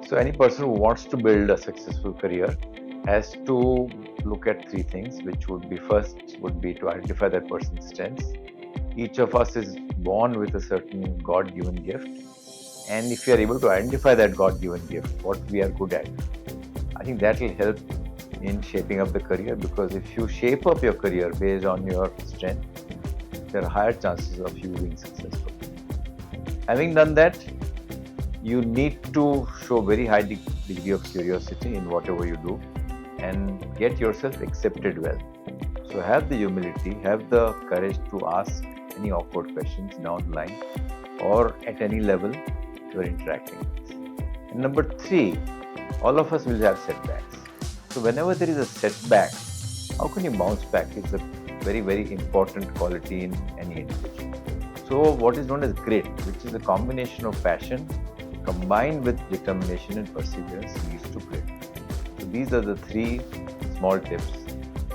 So any person who wants to build a successful career has to look at three things, which would be first would be to identify that person's strengths. Each of us is born with a certain God-given gift, and if you are able to identify that God-given gift, what we are good at, I think that will help in shaping up the career, because if you shape up your career based on your strength, there are higher chances of you being successful. Having done that, you need to show very high degree of curiosity in whatever you do and get yourself accepted well. So have the humility, have the courage to ask any awkward questions down the line or at any level you are interacting with. And number three, all of us will have setbacks. So whenever there is a setback, how can you bounce back? It's a very, very important quality in any individual. So what is known as grit, which is a combination of passion combined with determination and perseverance, leads to grit. So these are the three small tips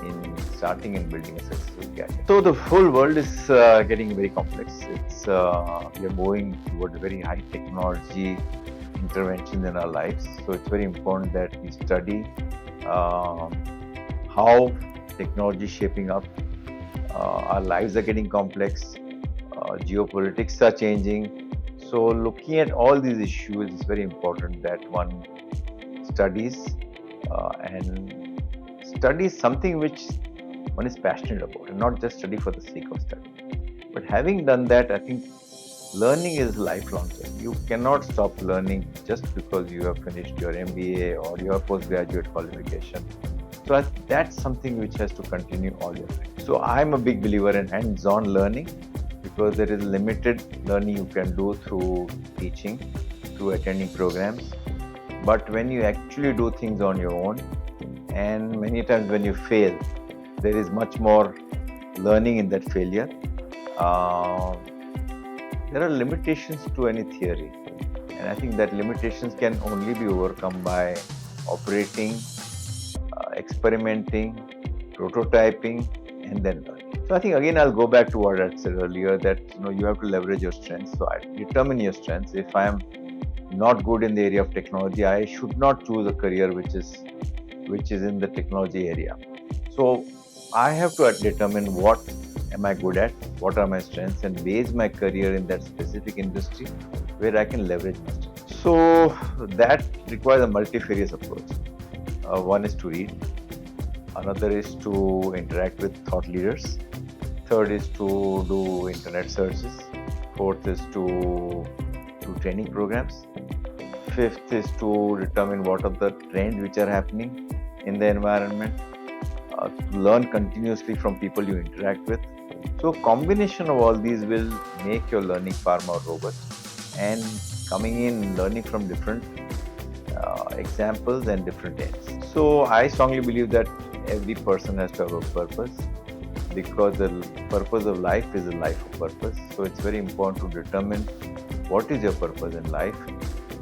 in starting and building a successful career. So the whole world is getting very complex. It's we are moving towards very high technology interventions in our lives. So it's very important that we study how technology is shaping up. Our lives are getting complex. Geopolitics are changing. So looking at all these issues, it's very important that one studies and studies something which one is passionate about, and not just study for the sake of study. But having done that, I think learning is lifelong journey. You cannot stop learning just because you have finished your MBA or your postgraduate qualification. So that's something which has to continue all your life. So I'm a big believer in hands-on learning, because there is limited learning you can do through teaching, through attending programs. But when you actually do things on your own, and many times when you fail, there is much more learning in that failure. There are limitations to any theory, and I think that limitations can only be overcome by operating, experimenting, prototyping, and then learning. So I think again I'll go back to what I said earlier, that you have to leverage your strengths. So I determine your strengths. If I am not good in the area of technology, I should not choose a career which is in the technology area. So I have to determine what am I good at, what are my strengths, and base my career in that specific industry where I can leverage my strengths. So that requires a multifarious approach. One is to read, another is to interact with thought leaders, third is to do internet searches, fourth is to do training programs, fifth is to determine what are the trends which are happening in the environment, to learn continuously from people you interact with. So combination of all these will make your learning far more robust, and coming in learning from different examples and different ends. So I strongly believe that every person has to have a purpose, because the purpose of life is a life of purpose. So it's very important to determine what is your purpose in life.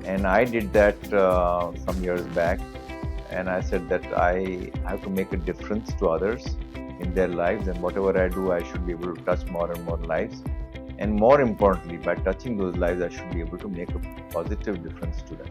And I did that some years back, and I said that I have to make a difference to others in their lives, and whatever I do, I should be able to touch more and more lives. And more importantly, by touching those lives, I should be able to make a positive difference to them.